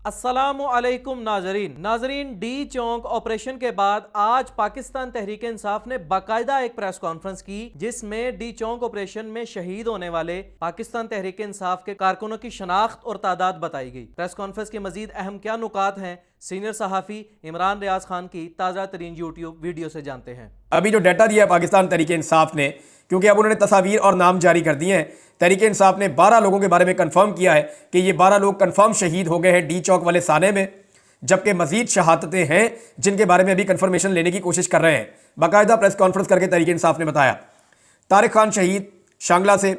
السلام علیکم ناظرین ڈی چونک آپریشن کے بعد آج پاکستان تحریک انصاف نے باقاعدہ ایک پریس کانفرنس کی جس میں ڈی چونک آپریشن میں شہید ہونے والے پاکستان تحریک انصاف کے کارکنوں کی شناخت اور تعداد بتائی گئی۔ پریس کانفرنس کے مزید اہم کیا نکات ہیں، سینئر صحافی عمران ریاض خان کی تازہ ترین یوٹیوب ویڈیو سے جانتے ہیں۔ ابھی جو ڈیٹا دیا ہے پاکستان تحریک انصاف نے، کیونکہ اب انہوں نے تصاویر اور نام جاری کر دیے ہیں، تحریک انصاف نے 12 لوگوں کے بارے میں کنفرم کیا ہے کہ یہ 12 لوگ کنفرم شہید ہو گئے ہیں ڈی چوک والے سانے میں، جبکہ مزید شہادتیں ہیں جن کے بارے میں ابھی کنفرمیشن لینے کی کوشش کر رہے ہیں۔ باقاعدہ پریس کانفرنس کر کے تحریک انصاف نے بتایا طارق خان شہید شانگلہ سے،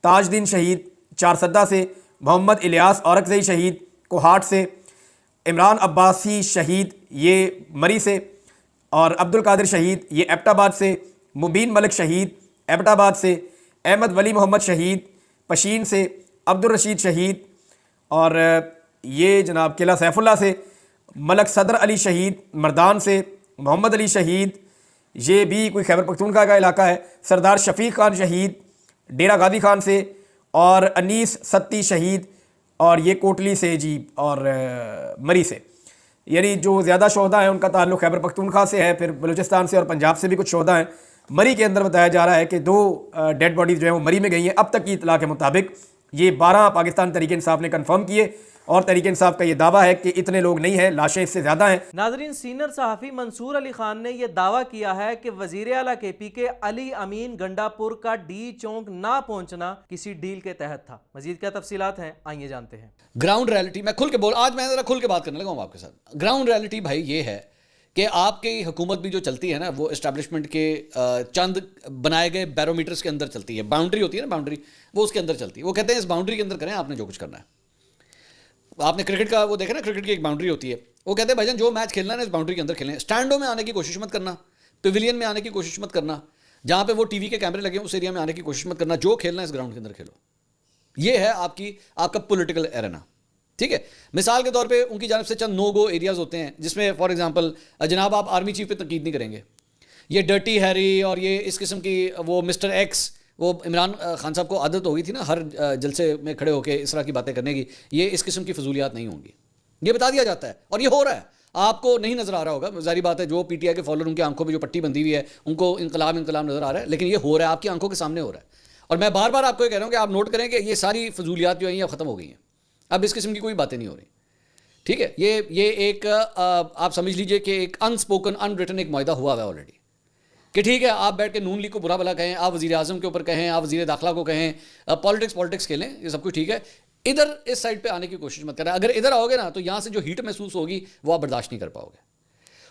تاج دین شہید چارسدہ سے، محمد الیاس اورکزئی شہید کوہاٹ سے، عمران عباسی شہید یہ مری سے، اور عبد القادر شہید یہ ایبٹ آباد سے، مبین ملک شہید ایبٹ آباد سے، احمد ولی محمد شہید پشین سے، عبد الرشید شہید اور یہ جناب قلعہ سیف اللہ سے، ملک صدر علی شہید مردان سے، محمد علی شہید یہ بھی کوئی خیبر پختونخوا کا علاقہ ہے، سردار شفیق خان شہید ڈیرہ غازی خان سے، اور انیس ستی شہید اور یہ کوٹلی سے جی اور مری سے۔ یعنی جو زیادہ شہداء ہیں ان کا تعلق خیبر پختونخوا سے ہے، پھر بلوچستان سے اور پنجاب سے بھی کچھ شہداء ہیں۔ مری کے اندر بتایا جا رہا ہے کہ 2 ڈیڈ باڈیز جو ہیں وہ مری میں گئی ہیں۔ اب تک کی اطلاع کے مطابق یہ 12 پاکستان تحریک انصاف نے کنفرم کیے، اور تحریک انصاف کا یہ دعویٰ ہے کہ اتنے لوگ نہیں ہیں، لاشیں اس سے زیادہ ہیں۔ ناظرین، سینئر صحافی منصور علی خان نے یہ دعویٰ کیا ہے کہ وزیر اعلیٰ کے پی کے علی امین گنڈا پور کا ڈی چونک نہ پہنچنا کسی ڈیل کے تحت تھا۔ مزید کیا تفصیلات ہیں، آئیے جانتے ہیں۔ گراؤنڈ ریالٹی میں آج میں ذرا کھل کے بات کرنے لگا ہوں آپ کے ساتھ۔ گراؤنڈ ریالٹی بھائی یہ ہے کہ آپ کی حکومت بھی جو چلتی ہے نا، وہ اسٹیبلشمنٹ کے چند بنائے گئے بیرومیٹرز کے اندر چلتی ہے۔ باؤنڈری ہوتی ہے نا، باؤنڈری وہ اس کے اندر چلتی ہے۔ وہ کہتے ہیں اس باؤنڈری کے اندر کریں آپ نے جو کچھ کرنا ہے۔ آپ نے کرکٹ کا وہ دیکھا نا، کرکٹ کی ایک باؤنڈری ہوتی ہے، وہ کہتے ہیں بھائی جان جو میچ کھیلنا ہے نا اس باؤنڈری کے اندر کھیلیں، اسٹینڈوں میں آنے کی کوشش مت کرنا، پیویلین میں آنے کی کوشش مت کرنا، جہاں پہ وہ ٹی وی کے کیمرے لگے ہیں اس ایریا میں آنے کی کوشش مت کرنا، جو کھیلنا ہے اس گراؤنڈ کے اندر کھیلو۔ یہ ہے آپ کا پولیٹیکل ایرینا، ٹھیک ہے۔ مثال کے طور پہ ان کی جانب سے چند نو گو ایریاز ہوتے ہیں جس میں فار ایگزامپل جناب آپ آرمی چیف پہ تنقید نہیں کریں گے، یہ ڈرٹی ہیری اور یہ اس قسم کی وہ مسٹر ایکس، وہ عمران خان صاحب کو عادت ہو گئی تھی نا ہر جلسے میں کھڑے ہو کے اس طرح کی باتیں کرنے کی، یہ اس قسم کی فضولیات نہیں ہوں گی، یہ بتا دیا جاتا ہے اور یہ ہو رہا ہے۔ آپ کو نہیں نظر آ رہا ہوگا، ظاہری بات ہے، جو پی ٹی آئی کے فالوور ان کی آنکھوں پہ جو پٹی بندھی ہوئی ہے ان کو انقلاب نظر آ رہا ہے، لیکن یہ ہو رہا ہے، آپ کی آنکھوں کے سامنے ہو رہا ہے۔ اور میں بار بار آپ کو یہ کہہ رہا ہوں کہ آپ نوٹ کریں کہ یہ ساری فضولیات جو ہیں یہ ختم ہو گئی ہیں، اب اس قسم کی کوئی باتیں نہیں ہو رہی، ٹھیک ہے۔ یہ ایک آپ سمجھ لیجئے کہ ایک انسپوکن ان ریٹن ایک معاہدہ ہوا ہے آلریڈی، کہ ٹھیک ہے آپ بیٹھ کے نون لیگ کو برا بھلا کہیں، آپ وزیر اعظم کے اوپر کہیں، آپ وزیر داخلہ کو کہیں، پالیٹکس کھیلیں، یہ سب کچھ ٹھیک ہے، ادھر اس سائڈ پہ آنے کی کوشش مت کریں۔ اگر ادھر آؤ گے نا تو یہاں سے جو ہیٹ محسوس ہوگی وہ آپ برداشت نہیں کر پاؤ گے۔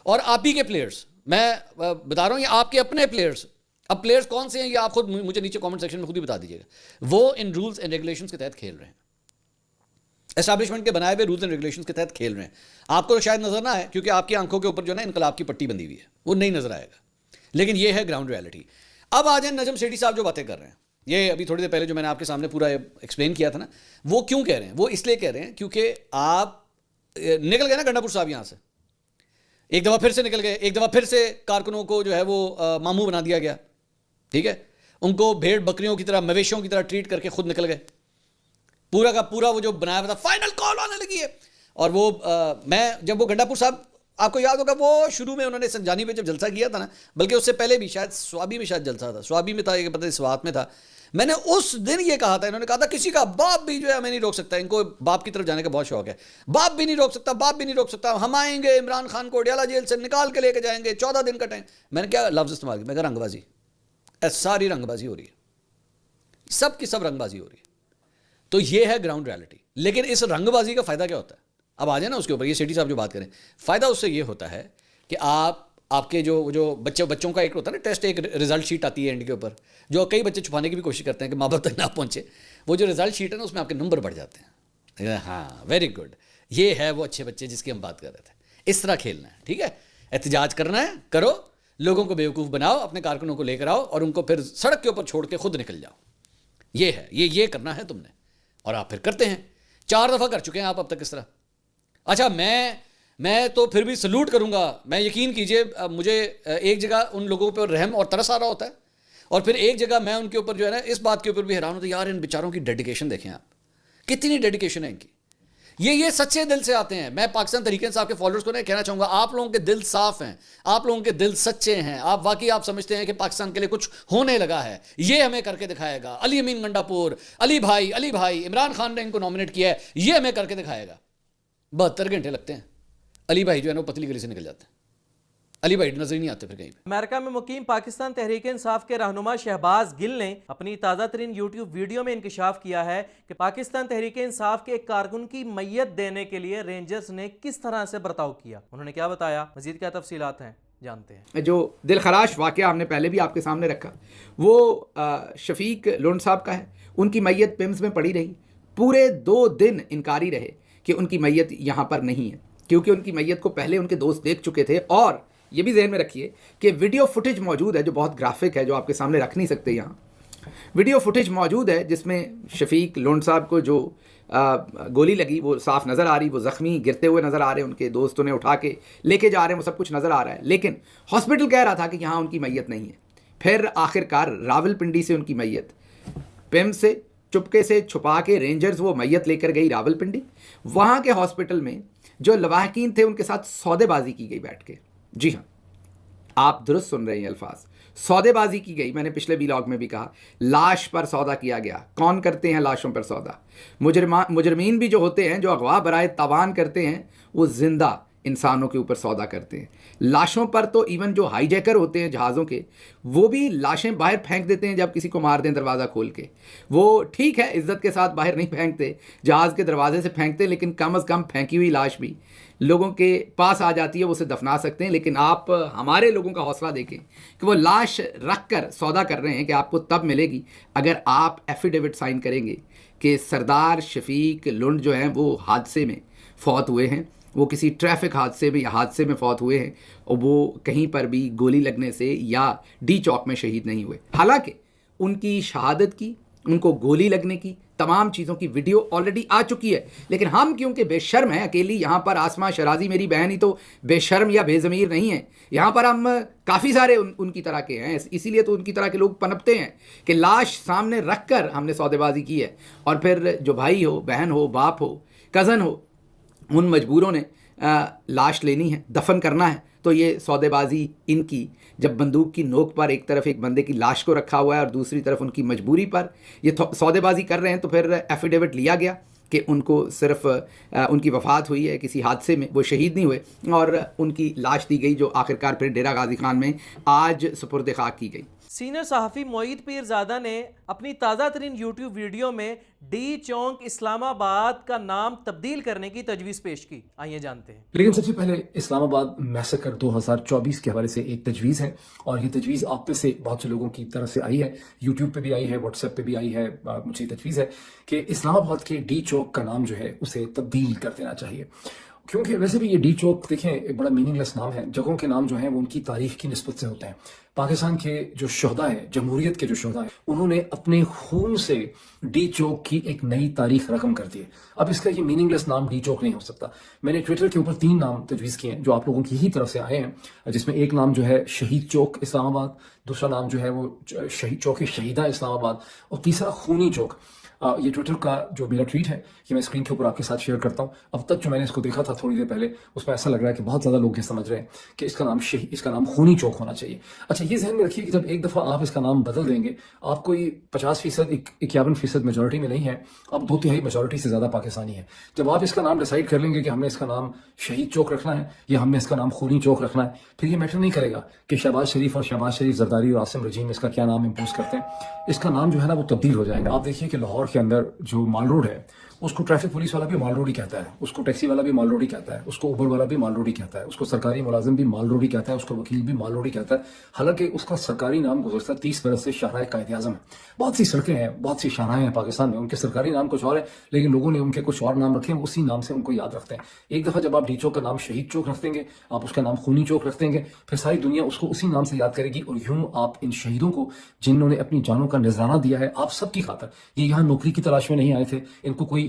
اور آپ ہی کے پلیئرز، میں بتا رہا ہوں یہ آپ کے اپنے پلیئرز، اب پلیئرز کون سے ہیں یہ آپ خود مجھے نیچے کامنٹ سیکشن میں خود ہی بتا دیجیے گا، وہ ان رولز اینڈ ریگولیشنز کے تحت کھیل رہے ہیں، اسٹیبلشمنٹ کے بنائے ہوئے رولز اینڈ ریگولیشنز کے تحت کھیل رہے ہیں۔ آپ کو شاید نظر نہ آئے کیونکہ آپ کی آنکھوں کے اوپر جو ہے نا انقلاب کی پٹی بندھی ہوئی ہے، وہ نہیں نظر آئے گا، لیکن یہ ہے گراؤنڈ ریالٹی۔ اب آ جائیں نجم سیٹھی صاحب جو باتیں کر رہے ہیں، یہ ابھی تھوڑی دیر پہلے جو میں نے آپ کے سامنے پورا ایکسپلین کیا تھا نا، وہ کیوں کہہ رہے ہیں؟ وہ اس لیے کہہ رہے ہیں کیونکہ آپ نکل گئے نا گنڈا پور صاحب یہاں سے، ایک دفعہ پھر سے نکل گئے، ایک دفعہ پھر سے کارکنوں کو جو ہے وہ ماموں بنا دیا گیا، ٹھیک ہے، ان کو بھیڑ بکریوں کی طرح مویشیوں کی طرح ٹریٹ کر کے خود نکل گئے، پورا کا پورا وہ جو بنایا ہوا تھا فائنل کال آنے لگی ہے۔ اور وہ میں جب وہ گنڈا پور صاحب آپ کو یاد ہوگا وہ شروع میں انہوں نے سنجانی پہ جب جلسہ کیا تھا نا، بلکہ اس سے پہلے بھی شاید سوابی میں شاید جلسہ تھا، سوابی میں تھا یہ پتہ سوات میں تھا، میں نے اس دن یہ کہا تھا، انہوں نے کہا تھا کسی کا باپ بھی جو ہے ہمیں نہیں روک سکتا، ان کو باپ کی طرف جانے کا بہت شوق ہے، باپ بھی نہیں روک سکتا، باپ بھی نہیں روک سکتا، ہم آئیں گے عمران خان کو اڈیالہ جیل سے نکال کے لے کے جائیں گے، 14 دن کا ٹائم۔ میں نے کیا لفظ استعمال کیا؟ میں کہا رنگ بازی، ساری رنگ بازی ہو رہی ہے، سب کی سب رنگ بازی ہو رہی ہے۔ تو یہ ہے گراؤنڈ ریالٹی، لیکن اس رنگ بازی کا فائدہ کیا ہوتا ہے؟ اب آ جائیں نا اس کے اوپر، یہ سیٹھی صاحب جو بات کریں، فائدہ اس سے یہ ہوتا ہے کہ آپ کے جو بچوں کا ایک ہوتا ہے نا ٹیسٹ، ایک رزلٹ شیٹ آتی ہے اینڈ کے اوپر، جو کئی بچے چھپانے کی بھی کوشش کرتے ہیں کہ ماں باپ تک نہ پہنچے، وہ جو رزلٹ شیٹ ہے نا اس میں آپ کے نمبر بڑھ جاتے ہیں۔ ہاں ویری گڈ، یہ ہے وہ اچھے بچے جس کی ہم بات کر رہے تھے۔ اس طرح کھیلنا ہے، ٹھیک ہے، احتجاج کرنا ہے، کرو، لوگوں کو بیوقوف بناؤ، اپنے کارکنوں کو لے کر آؤ اور ان کو پھر سڑک کے اوپر چھوڑ کے خود نکل جاؤ، یہ ہے، یہ کرنا ہے تم نے، اور آپ پھر کرتے ہیں۔ 4 دفعہ کر چکے ہیں آپ اب تک اس طرح۔ اچھا میں تو پھر بھی سلوٹ کروں گا، میں یقین کیجئے مجھے ایک جگہ ان لوگوں پر رحم اور ترس آ رہا ہوتا ہے، اور پھر ایک جگہ میں ان کے اوپر جو ہے نا اس بات کے اوپر بھی حیران ہوتا ہے، یار ان بیچاروں کی ڈیڈیکیشن دیکھیں آپ، کتنی ڈیڈیکیشن ہے ان کی۔ یہ سچے دل سے آتے ہیں. میں پاکستان تحریک انصاف کے فالوورز کو کہنا چاہوں گا, آپ لوگوں کے دل صاف ہیں, آپ لوگوں کے دل سچے ہیں, آپ واقعی آپ سمجھتے ہیں کہ پاکستان کے لیے کچھ ہونے لگا ہے, یہ ہمیں کر کے دکھائے گا. علی امین گنڈا پور, علی بھائی عمران خان نے ان کو نامنیٹ کیا ہے, یہ ہمیں کر کے دکھائے گا. 72 گھنٹے لگتے ہیں. علی بھائی جو ہے نا وہ پتلی گلی سے نکل جاتے ہیں, علی بھائی نظر ہی نہیں آتے پھر کہیں پہ. امریکہ میں مقیم پاکستان تحریک انصاف کے رہنما شہباز گل نے اپنی تازہ ترین یوٹیوب ویڈیو میں انکشاف کیا ہے کہ پاکستان تحریک انصاف کے ایک کارکن کی میت دینے کے لیے رینجرز نے کس طرح سے برتاؤ کیا. انہوں نے کیا بتایا, مزید کیا تفصیلات ہیں, جانتے ہیں. جو دل خراش واقعہ ہم نے پہلے بھی آپ کے سامنے رکھا, وہ شفیق لونڈ صاحب کا ہے. ان کی میت پیمز میں پڑی رہی, پورے 2 دن انکاری رہے کہ ان کی میت یہاں پر نہیں ہے, کیونکہ ان کی میت کو پہلے ان کے دوست دیکھ چکے تھے. اور یہ بھی ذہن میں رکھیے کہ ویڈیو فوٹیج موجود ہے جو بہت گرافک ہے, جو آپ کے سامنے رکھ نہیں سکتے. یہاں ویڈیو فوٹیج موجود ہے جس میں شفیق لونڈ صاحب کو جو گولی لگی وہ صاف نظر آ رہی, وہ زخمی گرتے ہوئے نظر آ رہے, ان کے دوستوں نے اٹھا کے لے کے جا رہے ہیں, وہ سب کچھ نظر آ رہا ہے. لیکن ہاسپٹل کہہ رہا تھا کہ یہاں ان کی میت نہیں ہے. پھر آخر کار راول پنڈی سے ان کی میت پیم سے چپکے سے چھپا کے رینجرز وہ میت لے کر گئی راول پنڈی. وہاں کے ہاسپٹل میں جو لواحقین تھے ان کے ساتھ سودے بازی کی گئی بیٹھ کے. جی ہاں, آپ درست سن رہے ہیں الفاظ, سودے بازی کی گئی. میں نے پچھلے ویلاگ میں بھی کہا, لاش پر سودا کیا گیا. کون کرتے ہیں لاشوں پر سودا؟ مجرمین بھی جو ہوتے ہیں, جو اغوا برائے تاوان کرتے ہیں, وہ زندہ انسانوں کے اوپر سودا کرتے ہیں. لاشوں پر تو ایون جو ہائی جیکر ہوتے ہیں جہازوں کے, وہ بھی لاشیں باہر پھینک دیتے ہیں جب کسی کو مار دیں دروازہ کھول کے. وہ ٹھیک ہے عزت کے ساتھ باہر نہیں پھینکتے, جہاز کے دروازے سے پھینکتے, لیکن کم از کم پھینکی ہوئی لاش بھی لوگوں کے پاس آ جاتی ہے, وہ اسے دفنا سکتے ہیں. لیکن آپ ہمارے لوگوں کا حوصلہ دیکھیں کہ وہ لاش رکھ کر سودا کر رہے ہیں کہ آپ کو تب ملے گی اگر آپ ایفیڈیوٹ سائن کریں گے کہ سردار شفیق لونڈ جو ہیں وہ حادثے میں فوت ہوئے ہیں, وہ کسی ٹریفک حادثے میں فوت ہوئے ہیں, اور وہ کہیں پر بھی گولی لگنے سے یا ڈی چوک میں شہید نہیں ہوئے. حالانکہ ان کی شہادت کی, ان کو گولی لگنے کی, تمام چیزوں کی ویڈیو آلریڈی آ چکی ہے. لیکن ہم کیونکہ بے شرم ہیں, اکیلی یہاں پر آسماں شرازی میری بہن ہی تو بے شرم یا بے ضمیر نہیں ہیں, یہاں پر ہم کافی سارے ان کی طرح کے ہیں, اسی لیے تو ان کی طرح کے لوگ پنپتے ہیں کہ لاش سامنے رکھ کر ہم نے سودے بازی کی ہے. اور پھر جو بھائی ہو, بہن ہو, باپ ہو, کزن ہو, ان مجبوروں نے لاش لینی ہے, دفن کرنا ہے. تو یہ سودے بازی ان کی, جب بندوق کی نوک پر ایک طرف ایک بندے کی لاش کو رکھا ہوا ہے اور دوسری طرف ان کی مجبوری پر یہ سودے بازی کر رہے ہیں, تو پھر ایفیڈیوٹ لیا گیا کہ ان کو صرف ان کی وفات ہوئی ہے کسی حادثے میں, وہ شہید نہیں ہوئے, اور ان کی لاش دی گئی جو آخرکار پھر ڈیرہ غازی خان میں آج سپرد خاک کی گئی. سینئر صحافی معید پیرزادہ نے اپنی تازہ ترین یوٹیوب ویڈیو میں ڈی چونک اسلام آباد کا نام تبدیل کرنے کی تجویز پیش کی. آئیے جانتے ہیں. لیکن سب سے پہلے اسلام آباد میسیکر 2024 کے حوالے سے ایک تجویز ہے, اور یہ تجویز آپ میں سے بہت سے لوگوں کی طرف سے آئی ہے, یوٹیوب پہ بھی آئی ہے, واٹس ایپ پہ بھی آئی ہے. مجھے تجویز ہے کہ اسلام آباد کے ڈی چوک کا نام جو ہے اسے تبدیل کر دینا چاہیے, کیونکہ ویسے بھی یہ ڈی چوک دیکھیں ایک بڑا میننگ لیس نام ہے. جگہوں کے نام جو ہیں وہ ان کی تاریخ کی نسبت سے ہوتے ہیں. پاکستان کے جو شہداء ہیں, جمہوریت کے جو شہداء ہیں, انہوں نے اپنے خون سے ڈی چوک کی ایک نئی تاریخ رقم کر دی ہے. اب اس کا یہ میننگ لیس نام ڈی چوک نہیں ہو سکتا. میں نے ٹویٹر کے اوپر 3 نام تجویز کیے ہیں جو آپ لوگوں کی ہی طرف سے آئے ہیں, جس میں ایک نام جو ہے شہید چوک اسلام آباد, دوسرا نام جو ہے وہ شہید چوک شہیدہ اسلام آباد, اور تیسرا خونی چوک. یہ ٹویٹر کا جو میرا ٹویٹ ہے کہ میں اسکرین کے اوپر آپ کے ساتھ شیئر کرتا ہوں. اب تک جو میں نے اس کو دیکھا تھا تھوڑی دیر پہلے, اس میں ایسا لگ رہا ہے کہ بہت زیادہ لوگ یہ سمجھ رہے ہیں کہ اس کا نام خونی چوک ہونا چاہیے. اچھا, یہ ذہن میں رکھیے کہ جب ایک دفعہ آپ اس کا نام بدل دیں گے, آپ کوئی 50% 51% میجورٹی میں نہیں ہے, آپ 2/3 میجورٹی سے زیادہ پاکستانی ہیں. جب آپ اس کا نام ڈیسائیڈ کر لیں گے کہ ہم نے اس کا نام شہید چوک رکھنا ہے یا ہم نے اس کا نام خونی چوک رکھنا ہے, پھر یہ میٹر نہیں کرے گا کہ شہباز شریف زرداری اور عاصم رجیم اس کا کیا نام امپوز کرتے ہیں. اس کا نام جو ہے نا وہ تبدیل ہو جائے گا. آپ دیکھیے کہ لاہور کے اندر جو مال روڈ ہے اس کو ٹریفک پولیس والا بھی مال روڈ ہی کہتا ہے, اس کو ٹیکسی والا بھی مال روڈ ہی کہتا ہے, اس کو اوبر والا بھی مال روڈ ہی کہتا ہے, اس کو سرکاری ملازم بھی مال روڈ ہی کہتا ہے, اس کو وکیل بھی مال روڈ ہی کہتا ہے. حالانکہ اس کا سرکاری نام گزشتہ 30 برس سے شاہراہ قائد اعظم ہے. بہت سی سڑکیں ہیں, بہت سی شاہراہیں ہیں پاکستان میں, ان کے سرکاری نام کچھ اور ہے, لیکن لوگوں نے ان کے کچھ اور نام رکھے ہیں, اسی نام سے ان کو یاد رکھتے ہیں. ایک دفعہ جب آپ ڈی چوک کا نام شہید چوک رکھ دیں گے, آپ اس کا نام خونی چوک رکھ دیں گے, پھر ساری دنیا اس کو اسی نام سے یاد کرے گی. اور یوں آپ ان شہیدوں کو جنہوں نے اپنی جانوں کا نذرانہ دیا ہے آپ سب کی خاطر, یہ یہاں نوکری کی تلاش میں نہیں آئے تھے, ان کو کوئی